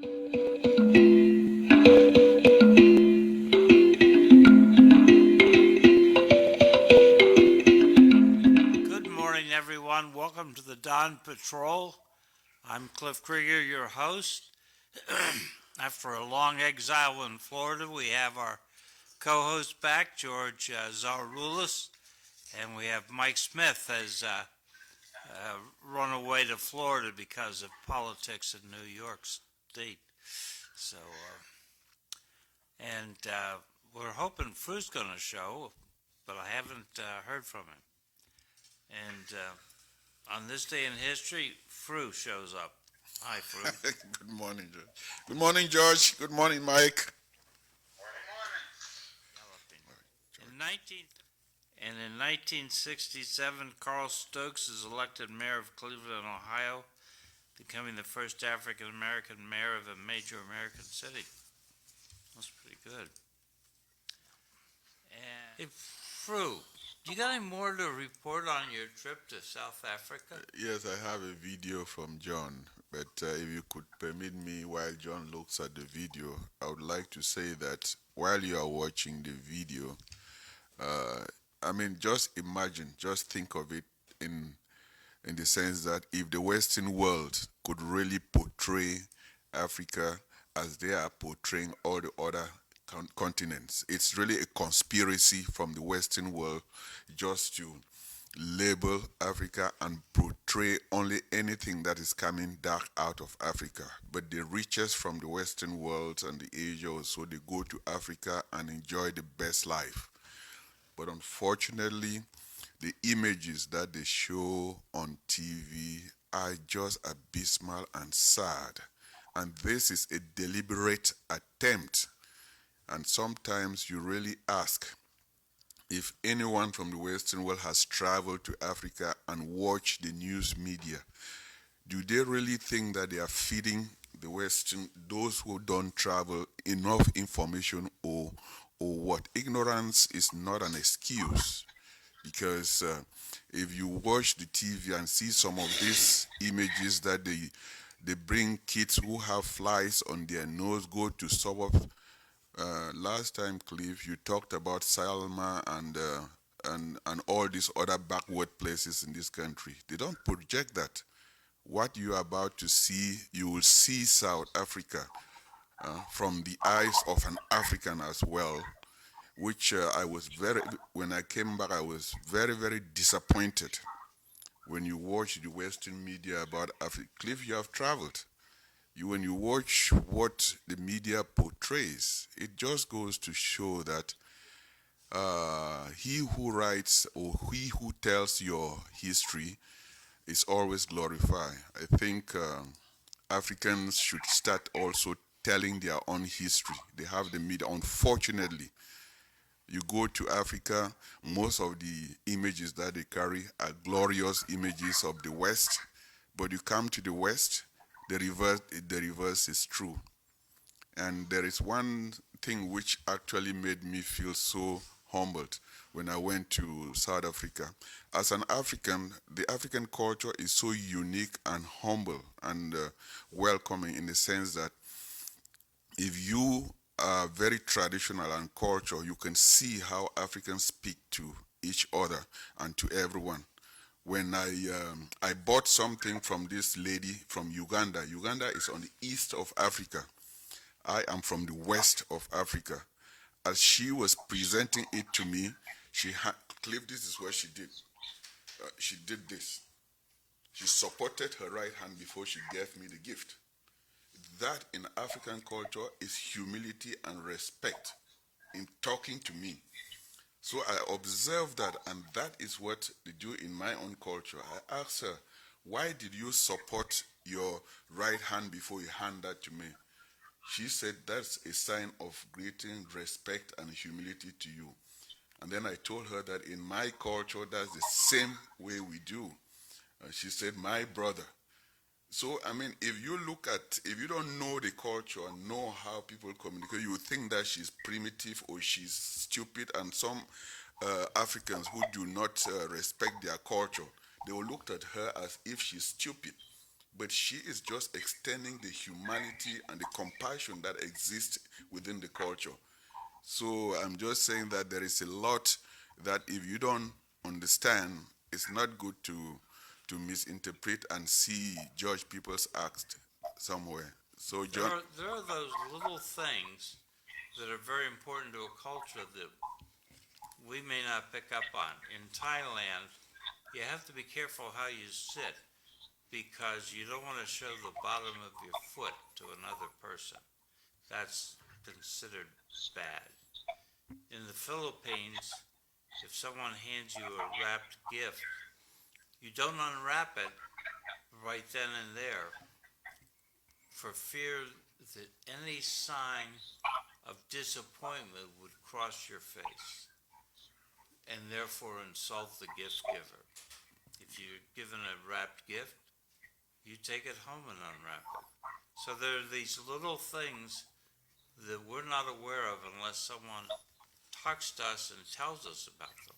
Good morning, everyone. Welcome to the Dawn Patrol. I'm Cliff Krieger, your host. After a long exile in Florida, we have our co host back, George Zaroulis, and we have Mike Smith has run away to Florida because of politics in New York State. So, we're hoping Fru's going to show, but I haven't heard from him. And on this day in history, Fru shows up. Hi, Fru. Good morning, George. Good morning, George. Good morning, Mike. In 19 and in 1967, Carl Stokes is elected mayor of Cleveland, Ohio, becoming the first African American mayor of a major American city. That's pretty good. And hey, Fru, you got any more to report on your trip to South Africa? Yes, I have a video from John, but if you could permit me while John looks at the video, I would like to say that while you are watching the video, uh, just imagine, just think of it in the sense that if the Western world could really portray Africa as they are portraying all the other continents, it's really a conspiracy from the Western world just to label Africa and portray only anything that is coming dark out of Africa. But the richest from the Western world and the Asia also, they go to Africa and enjoy the best life. But unfortunately, the images that they show on TV are just abysmal and sad. And this is a deliberate attempt. And sometimes you really ask if anyone from the Western world has traveled to Africa and watched the news media, do they really think that they are feeding the Western, those who don't travel, enough information, or what? Ignorance is not an excuse, because if you watch the TV and see some of these images that they bring kids who have flies on their nose go to suburbs. Last time, Cliff, you talked about Salma and all these other backward places in this country. They don't project that. What you are about to see, you will see South Africa from the eyes of an African as well, which when I came back, I was very, very disappointed when you watch the Western media about Africa. Cliff, you have traveled. When you watch what the media portrays, it just goes to show that he who writes or he who tells your history is always glorified. I think Africans should start also telling their own history. They have the media. Unfortunately, you go to Africa, most of the images that they carry are glorious images of the West, but you come to the West, the reverse is true. And there is one thing which actually made me feel so humbled when I went to South Africa. As an African, the African culture is so unique and humble and welcoming, in the sense that if you are very traditional and cultural, you can see how Africans speak to each other and to everyone. When I bought something from this lady from Uganda. Uganda is on the east of Africa. I am from the west of Africa. As she was presenting it to me, she had, Cliff, this is what she did. She did this. She supported her right hand before she gave me the gift. That in African culture is humility and respect in talking to me. So I observed that, and that is what they do in my own culture. I asked her, why did you support your right hand before you hand that to me? She said, that's a sign of greeting, respect, and humility to you. And then I told her that in my culture, that's the same way we do. She said, my brother. So, if you don't know the culture and know how people communicate, you would think that she's primitive or she's stupid. And some Africans who do not respect their culture, they will look at her as if she's stupid. but she is just extending the humanity and the compassion that exists within the culture. So I'm just saying that there is a lot that if you don't understand, it's not good to misinterpret and see judge people's acts somewhere. So John, There are those little things that are very important to a culture that we may not pick up on. In Thailand, you have to be careful how you sit because you don't want to show the bottom of your foot to another person. That's considered bad. In the Philippines, if someone hands you a wrapped gift, you don't unwrap it right then and there for fear that any sign of disappointment would cross your face and therefore insult the gift giver. If you're given a wrapped gift, you take it home and unwrap it. So there are these little things that we're not aware of unless someone talks to us and tells us about them.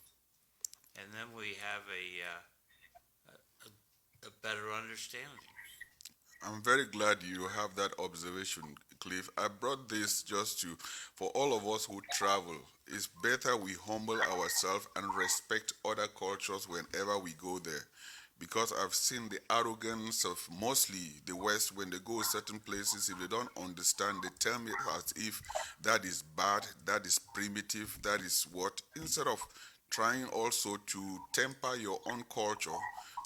And then we have a better understanding. I'm very glad you have that observation, Cliff. I brought this just to, for all of us who travel, it's better we humble ourselves and respect other cultures whenever we go there. Because I've seen the arrogance of mostly the West when they go certain places, if they don't understand, they tell me as if that is bad, that is primitive, that is what, instead of trying also to temper your own culture,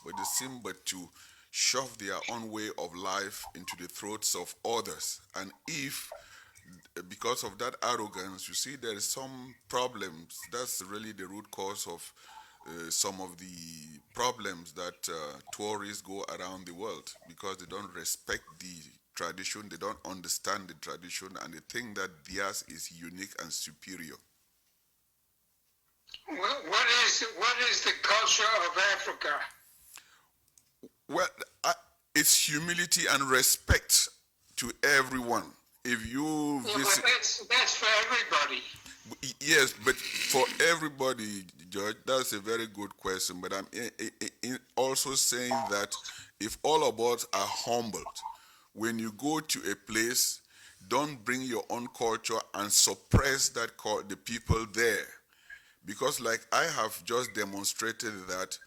but they seem but to shove their own way of life into the throats of others. And if because of that arrogance, you see there is some problems. That's really the root cause of some of the problems that tourists go around the world because they don't respect the tradition, they don't understand the tradition, and they think that theirs is unique and superior. What is the culture of Africa? Well, it's humility and respect to everyone. If you Yeah, visit, but that's for everybody. yes, but for everybody, George, that's a very good question. But I'm also saying that if all of us are humbled, when you go to a place, don't bring your own culture and suppress that the people there, because like I have just demonstrated that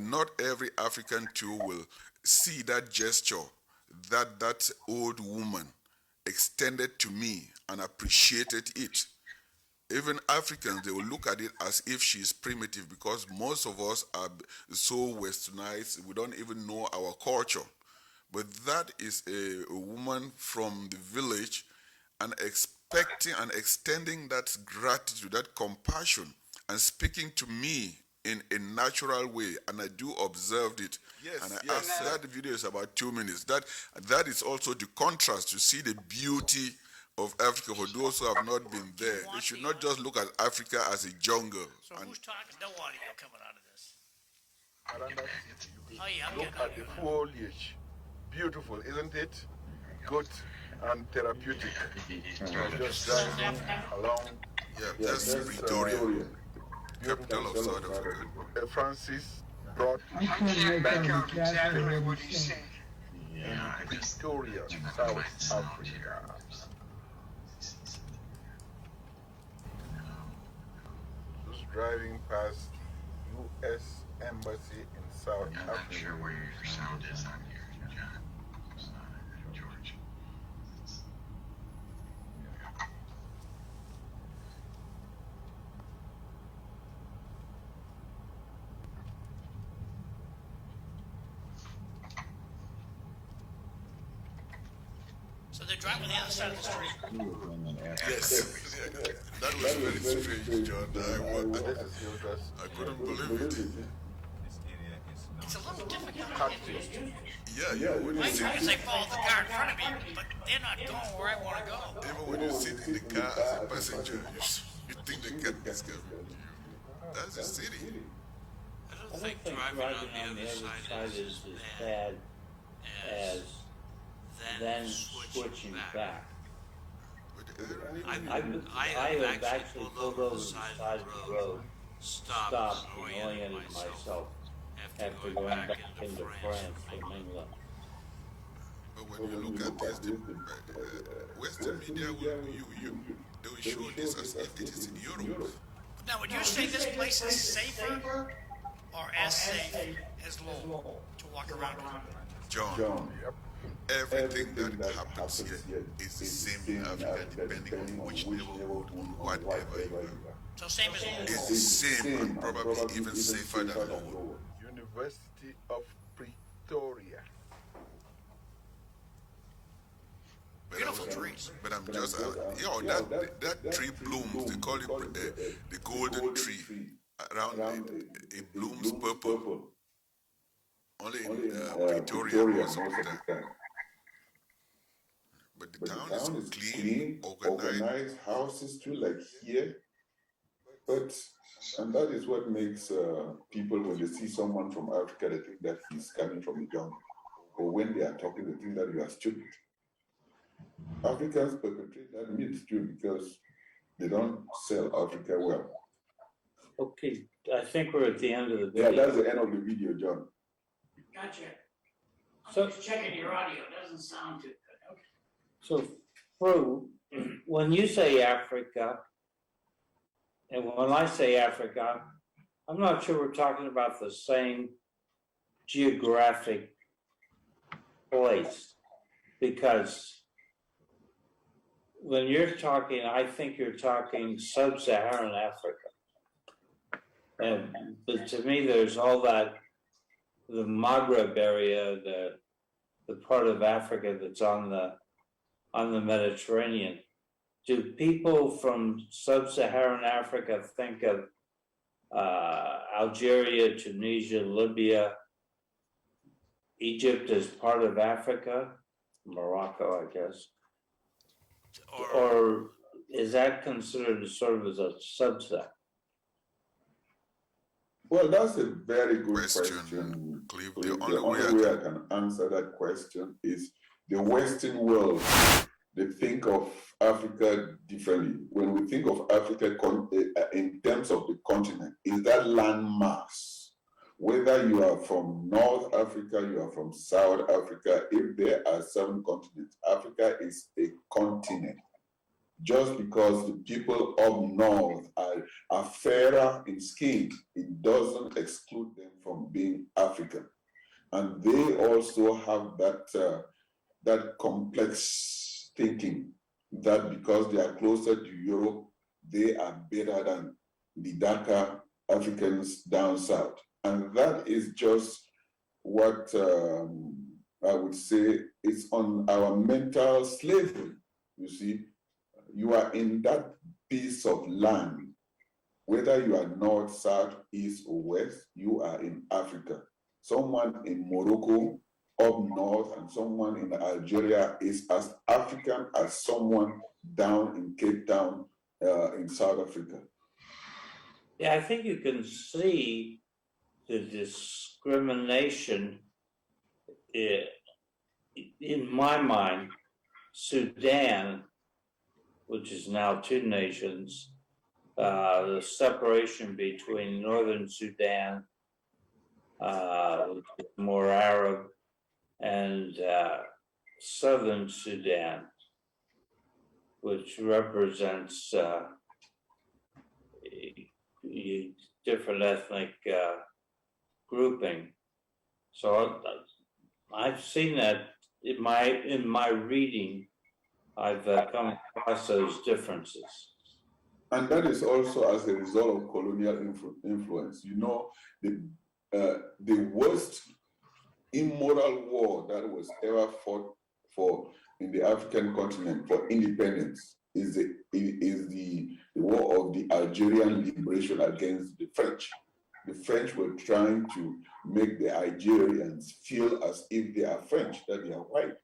not every African too will see that gesture that old woman extended to me and appreciated it. Even Africans, they will look at it as if she is primitive because most of us are so westernized, we don't even know our culture. But that is a woman from the village and expecting and extending that gratitude, that compassion, and speaking to me in a natural way, and I do observe it. Yes, and I asked, that video is about 2 minutes. That is also the contrast to see the beauty of Africa. For those who have not been there, they should not just look at Africa as a jungle. So who's talking? No audio coming out of this. Oh yeah, look at the foliage. Beautiful, isn't it? Good and therapeutic. Just driving along. Yeah, that's Pretoria, capital of South Africa. Francis brought I can't make out exactly what he's saying. in Pretoria, South Africa. Just driving past U.S. Embassy in South I'm Africa. not sure where your sound is on here, John. George. So they're driving the other side of the street. Yes, that was very strange, John. I couldn't believe it. It's a little difficult. Yeah, when My you car sit, is they follow the car in front of me, but they're not going where I want to go. even when you sit in the car as a passenger, you think the cat is coming. That's a city. I don't think driving on the other side is as bad as then switching back. I have actually pulled over the side of the road, stopped and oriented myself after going back into France from England. But when you look at this, the Western media they will show this as if it is in Europe. Now, would you say this place is safer or as safe as Lowell to walk around in? John, everything that happens here is the same in Africa, depending on which neighborhood, on whatever you are. So same as Lowell. It's the same, and probably even safer than Lowell. University of Pretoria. Beautiful trees. But I'm just, that tree blooms. They call it the golden tree. Around it blooms purple. Only in Pretoria most of the time. But the town is clean, organized, houses too, like here. And that is what makes people, when they see someone from Africa, they think that he's coming from the jungle. Or when they are talking, they think that you are stupid. Africans perpetrate that myth too because they don't sell Africa well. Okay, I think we're at the end of the Yeah, video. that's the end of the video, John. Gotcha. So- I'm just checking your audio, it doesn't sound too good, okay. So, Fru, when you say Africa, and when I say Africa, I'm not sure we're talking about the same geographic place. Because when you're talking, I think you're talking sub-Saharan Africa. But to me, there's all that, the Maghreb area, the part of Africa that's on the Mediterranean. Do people from sub-Saharan Africa think of Algeria, Tunisia, Libya, Egypt as part of Africa? Morocco, I guess. Or is that considered sort of as a subset? Well, that's a very good question, Cliff. The only way I can answer that question is the Western world. They think of Africa differently. When we think of Africa in terms of the continent, is that landmass. Whether you are from North Africa, you are from South Africa, if there are 7 continents, Africa is a continent. Just because the people up north are fairer in skin, it doesn't exclude them from being African. And they also have that complex thinking that because they are closer to Europe, they are better than the darker Africans down south. And that is just what I would say is on our mental slavery. You see, you are in that piece of land, whether you are north, south, east, or west, you are in Africa. Someone in Morocco up north and someone in Algeria is as African as someone down in Cape Town in South Africa. Yeah, I think you can see the discrimination in my mind. Sudan, which is now 2 nations, the separation between Northern Sudan, more Arab, and Southern Sudan, which represents a different ethnic grouping. So I've seen that in my reading. I've come across those differences. And that is also as a result of colonial influence. You know, the worst immoral war that was ever fought for in the African continent for independence is the war of the Algerian liberation against the French. The French were trying to make the Algerians feel as if they are French, that they are white.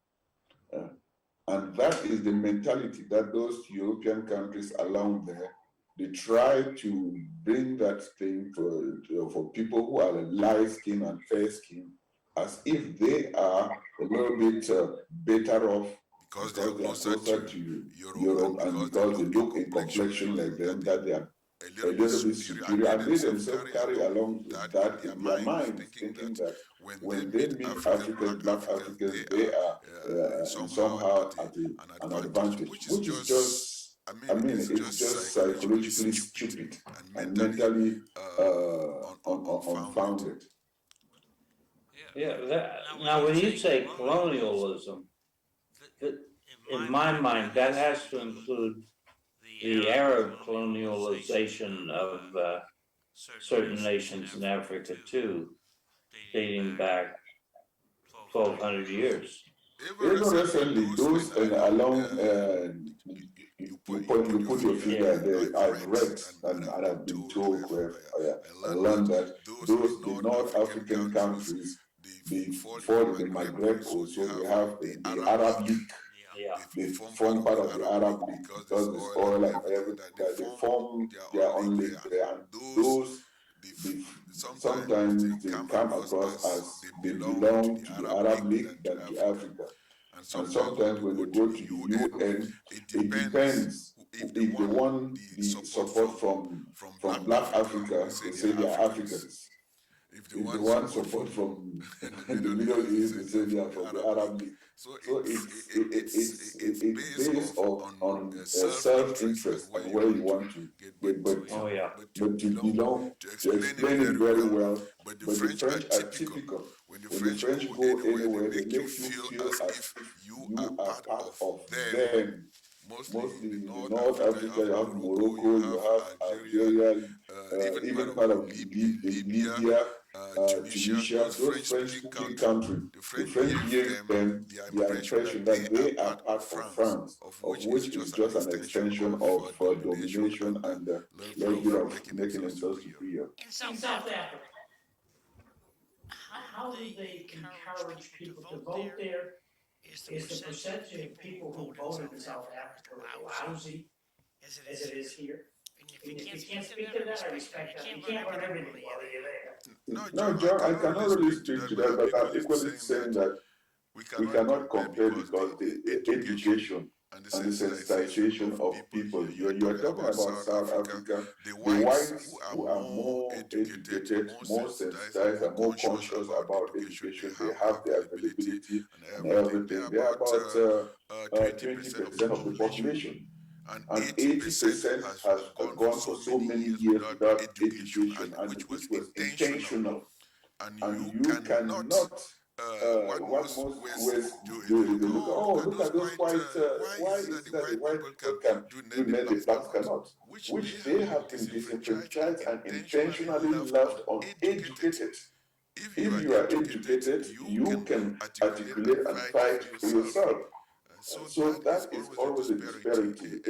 And that is the mentality that those European countries along there, they try to bring that thing for people who are light skin and fair skin, as if they are a little bit better off because they are closer to Europe and because they look in complexion like them, that they are a little bit superior. And they themselves carry along that in their mind, thinking that when they meet Africans, black Africans, they are somehow at an advantage, which is just, I mean, it's just psychologically stupid and mentally unfounded. Yeah, now when you say colonialism, in my mind, that has to include the Arab colonialization of certain nations in Africa too, dating back 1,200 years. Even recently, those along, you put your finger there, I've read and I've been told, I learned that the North African countries, before they migrate also, they have the Arab League. Yeah. They form part of the Arab League because there's oil and everything. They form their own league there, and those sometimes they come across as they belong to the Arab League than to Africa. And sometimes when they go to the UN, it depends. If they want the support from Black Africa, they say they are Africans. If they want support from the Middle East, they say they are from the Arab League. So it's based on self-interest and where you want to get, but you belong, to explain it very well. But the French are typical. When the French go anywhere, they make you feel as if you are part of them. Mostly in North Africa, you have Morocco, you have Algeria, even part of Libya, Tunisia, those French-speaking countries. The French give them the impression that they are part of France, of which is just an extension of domination and level of making themselves superior. In South Africa, how do they encourage people to vote there? Is the percentage of people who voted in South Africa lousy as it is here? And if you can't speak to that, I respect that. You can't learn everything while you're there. No, John, I cannot really speak to that, but I'm equally saying that we cannot compare because the education and the sensitization of people. You are talking about South Africa, the whites who are more educated, more sensitized, and more conscious about education. They have the availability and everything. They are about 20% of the population. And 80% has gone for so many years without education, and it was intentional. And you cannot, what most West do, they look, oh, look at those white, why is it that the white people can do that the blacks cannot? Which they have been disenfranchised and intentionally left uneducated. If you are educated, you can articulate and fight for yourself. So that is always a disparity.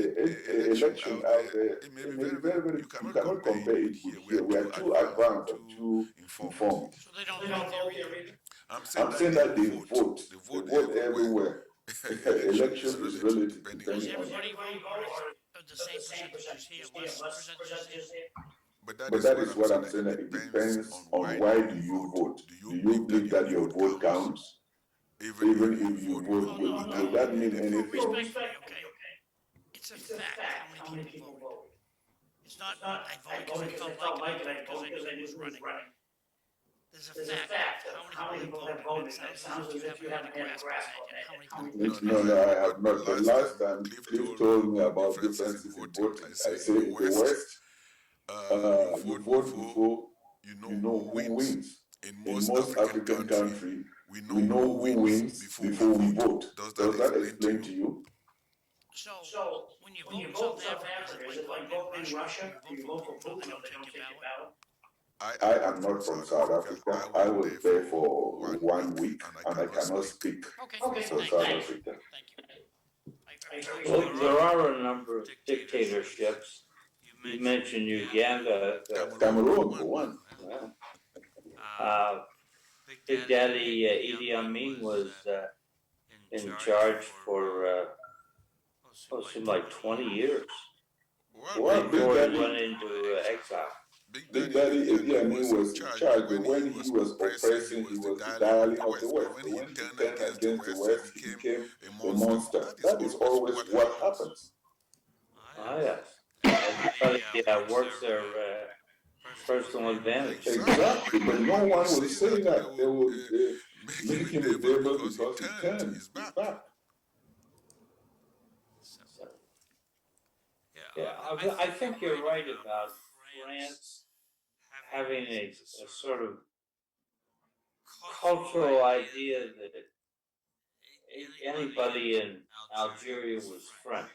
Election out there, it may be very, very, you cannot compare it with here. We are too advanced, too informed. So they don't vote there either? I'm saying that they vote everywhere. Election is relative. Does everybody vote or the same percentages here, less percentages here? But that is what I'm saying, that it depends on why do you vote. Do you believe that your vote counts? Even if you vote, will that mean anything? Okay. It's a fact how many people vote. It's not, I voted because I felt like it, I voted because I knew who was running. There's a fact of how many people have voted, and it sounds as if you haven't had a grasp of it. No, I have not. The last time Cliff told me about differences in voting, I say in the West, you vote before you know who wins. In most African countries, we know who wins before we vote. Does that explain to you? So when you vote in South Africa, is it like voting in Russia? You vote for Putin, they don't take your ballot? I am not from South Africa. I was there for 1 week and I cannot speak for South Africa. Well, there are a number of dictatorships. You mentioned Uganda. Cameroon, for one. Big Daddy Idi Amin was in charge for seemed like 20 years before he went into exile. Big Daddy Idi Amin was in charge, but when he was oppressing, he was the darling of the West. But when he turned against the West, he became a monster. That is always what happens. Ah, yes. Everybody works their personal advantage. Exactly, but no one will say that. They will make him a devil because he turned his back. So, yeah, I think you're right about France having a sort of cultural idea that anybody in Algeria was French.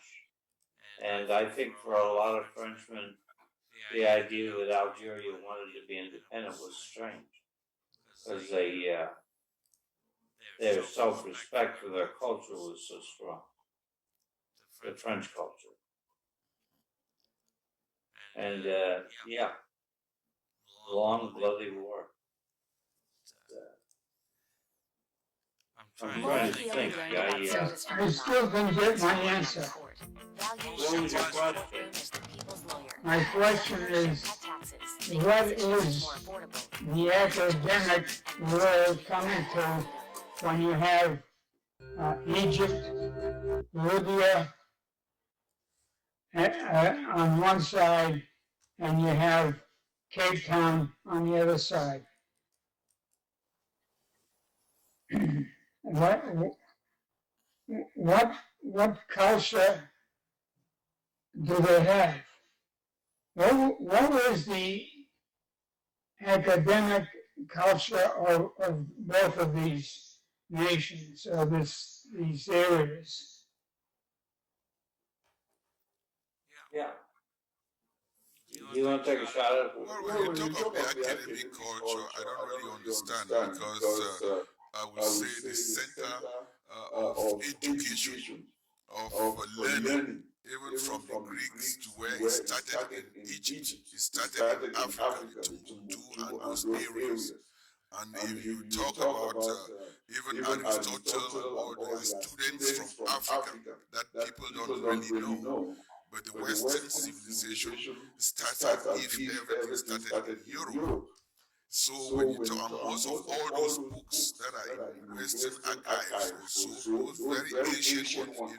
And I think for a lot of Frenchmen, the idea that Algeria wanted to be independent was strange. Because their self-respect for their culture was so strong. The French culture. And, yeah, long, bloody war. I'm trying to think. I still didn't get my answer. What was your question? My question is, what is the academic world coming to when you have Egypt, Libya on one side, and you have Cape Town on the other side? What culture do they have? What is the academic culture of both of these nations, of these areas? Yeah. You want to take a shot at it? Well, when you talk about the academic culture, I don't really understand because I would say the center of education, of learning, even from the Greeks to where it started in Egypt, it started in Africa, to and those areas. And if you talk about even Aristotle or the students from Africa that people don't really know, but the Western civilization started, if everything started in Europe. So when you talk, most of all those books that are in Western archives, also those very ancient ones,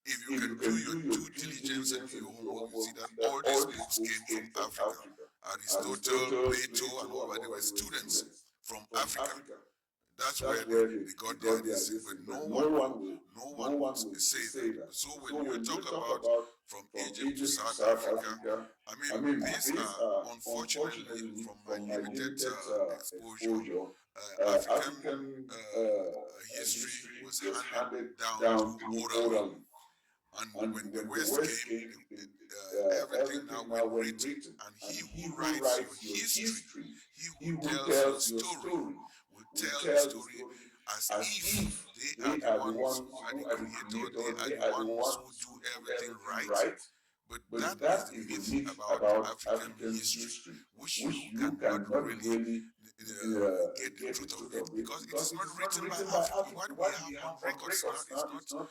if you can do your due diligence and your homework, you see that all these books came from Africa. Aristotle, Plato, and all that, they were students from Africa. That's where they got their ideas, but no one will say that. So when you talk about from Egypt to South Africa, I mean these are unfortunately from my limited exposure. African history was handed down orally. And when the West came, everything now went written. And he who writes your history, he who tells your story, will tell the story as if they are the ones who are the creator, they are the ones who do everything right. But that is the myth about African history, which you cannot really get the truth of it, because it is not written by Africa. What we have on records now is not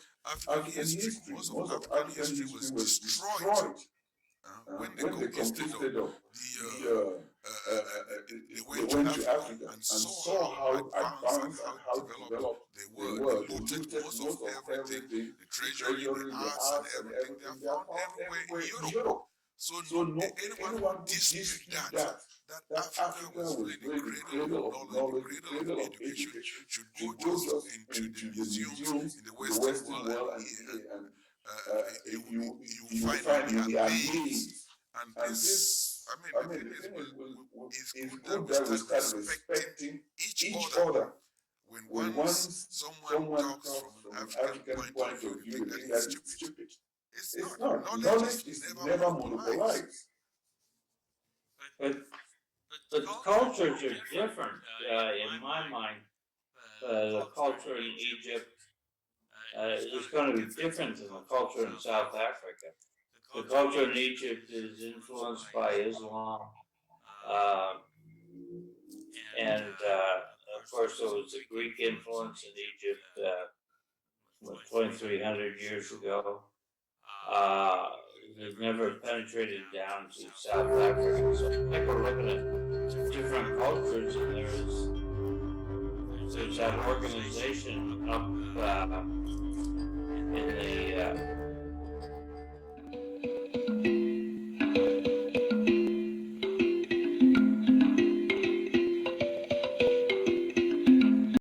African history. Most of African history was destroyed when they conquisted they went to Africa and saw how advanced and how developed they were. They looted most of everything, the treasury, the arts and everything. They are found everywhere in Europe. So anyone who disputes that Africa was really the cradle of knowledge, the cradle of education, should go just into the museums in the Western world and you find me amazed. And this, I mean, it's good that we start respecting each other. When once someone talks from an African point of view, you think that is stupid. It's not. Knowledge is never monopolized. But cultures are different, in my mind. The culture in Egypt is going to be different than the culture in South Africa. The culture in Egypt is influenced by Islam, and of course there was a Greek influence in Egypt 2,300 years ago. They've never penetrated down to South Africa, so I think we're looking at different cultures, and there's that organization up